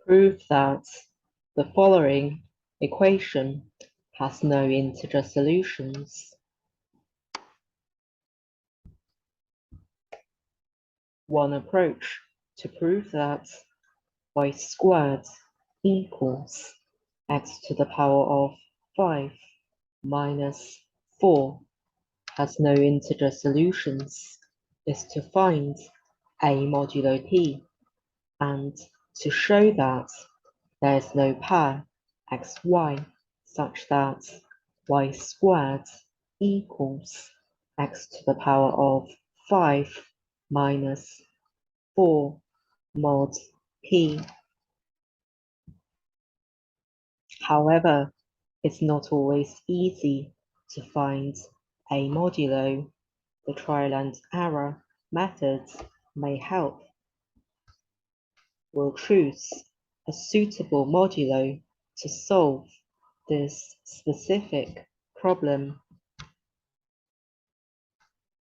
Prove that the following equation has no integer solutions. One approach to prove that y squared equals x to the power of 5 minus 4 has no integer solutions is to find a modulo p and to show that there is no pair xy such that y squared equals x to the power of 5 minus 4 mod p. However, it's not always easy to find a modulo. The trial and error method may help. We'll choose a suitable modulo to solve this specific problem.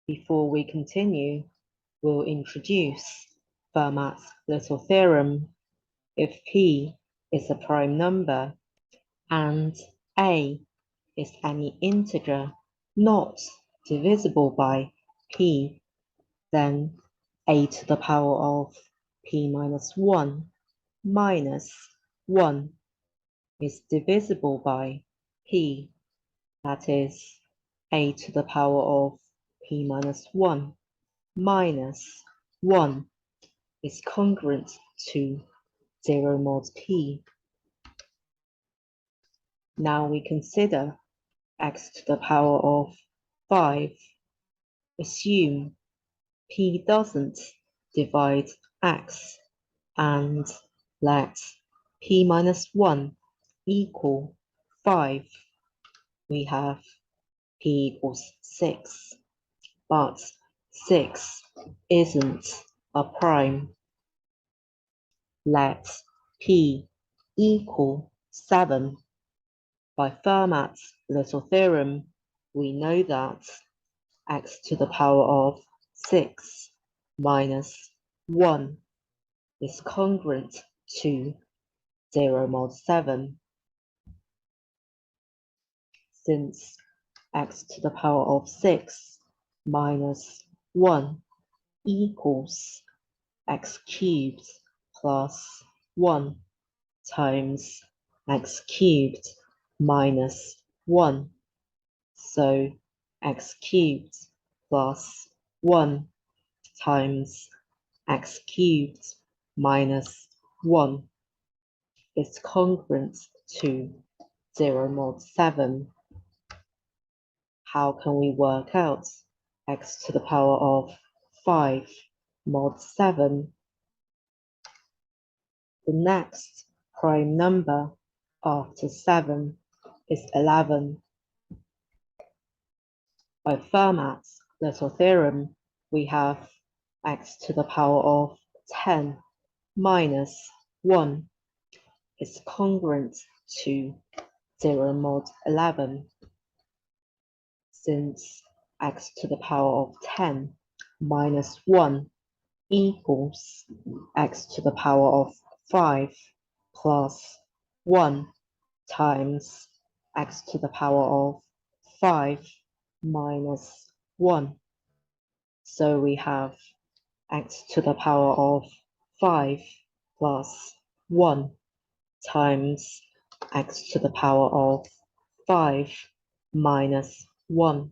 Before we continue, we'll introduce Fermat's little theorem. If P is a prime number and A is any integer not divisible by P, then A to the power of P minus 1 minus 1 is divisible by P, that is, A to the power of P minus 1 minus 1 is congruent to 0 mod P. Now we consider x to the power of 5. Assume P doesn't divide x and let P minus 1 equal 5. We have P equals 6, but 6 isn't a prime. Let P equal 7. By Fermat's little theorem, we know that x to the power of 6 minus 1 is congruent to 0 mod 7. Since x to the power of 6 minus 1 equals x cubed plus 1 times x cubed minus 1. So x cubed plus 1 times x cubed minus 1 is congruent to 0 mod 7. How can we work out x to the power of 5 mod 7? The next prime number after 7 is 11. By Fermat's little theorem, we have x to the power of 10 minus 1 is congruent to 0 mod 11. Since x to the power of 10 minus 1 equals x to the power of 5 plus 1 times x to the power of 5 minus 1. So we have x to the power of 5 plus 1 times x to the power of 5 minus 1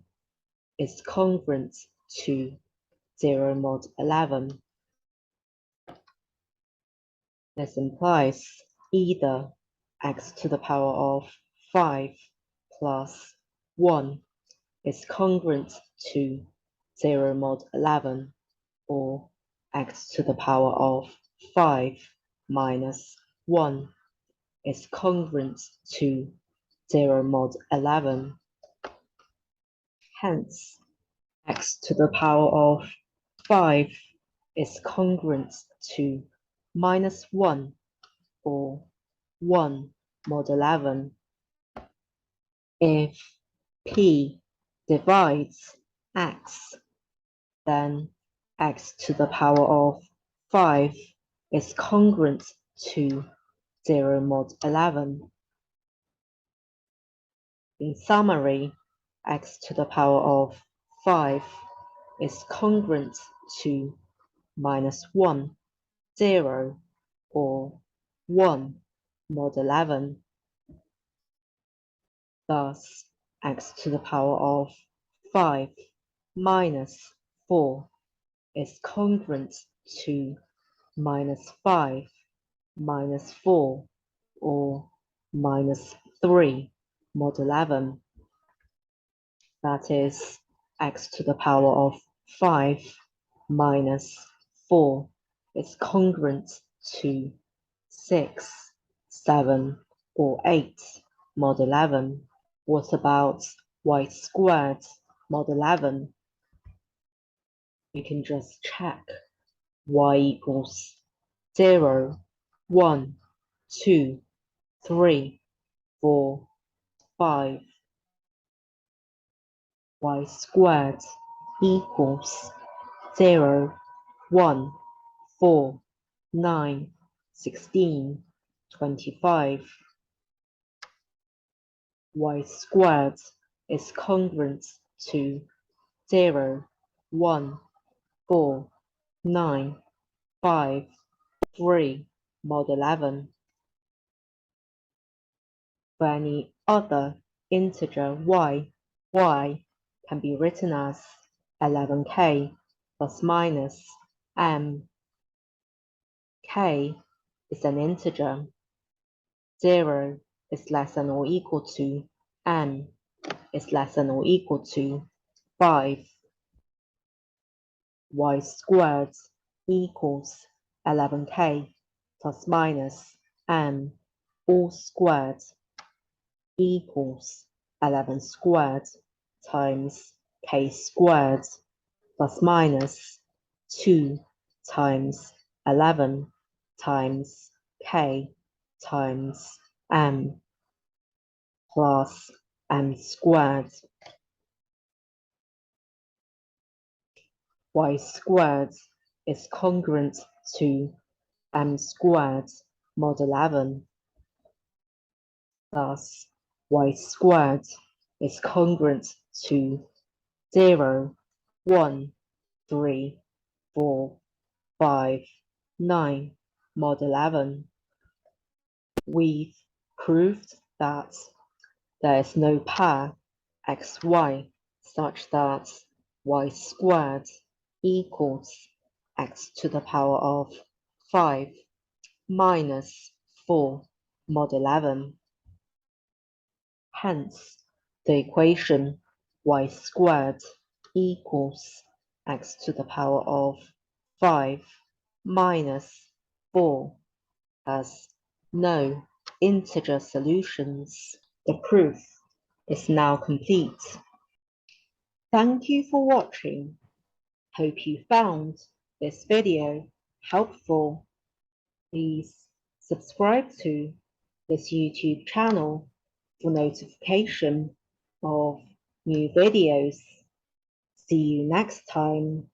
is congruent to 0 mod 11. This implies either x to the power of 5 plus 1 is congruent to 0 mod 11, or x to the power of 5 minus 1 is congruent to 0 mod 11. Hence, x to the power of 5 is congruent to minus 1, or 1 mod 11. If P divides x, then x to the power of 5 is congruent to 0 mod 11. In summary, x to the power of 5 is congruent to -1, 0, or 1 mod 11. Thus, x to the power of 5 minus 4 is congruent to -5 minus 4, or -3 mod 11. That is, x to the power of 5 minus 4 is congruent to 6, 7, or 8 mod 11. What about y squared mod 11? We can just check. Y equals 0, 1, 2, 3, 4, 5. Y squared equals 0, 1, 4, 9, 16, 25. Y squared is congruent to 0, 1, 4, 9, 5, 3 mod 11. For any other integer y can be written as 11k plus minus m. K is an integer. 0 is less than or equal to m is less than or equal to 5. Y squared equals 11k plus minus m all squared equals 11 squared times k squared plus minus 2 times 11 times k times m plus m squared. Y squared is congruent to m squared mod 11. Thus, y squared is congruent to 0, 1, 3, 4, 5, 9 mod 11. We've proved that there is no pair xy such that y squared equals x to the power of 5 minus 4 mod 11. Hence, the equation y squared equals x to the power of 5 minus 4 has no integer solutions. The proof is now complete. Thank you for watching. Hope you found this video helpful. Please subscribe to this YouTube channel for notification of new videos. See you next time.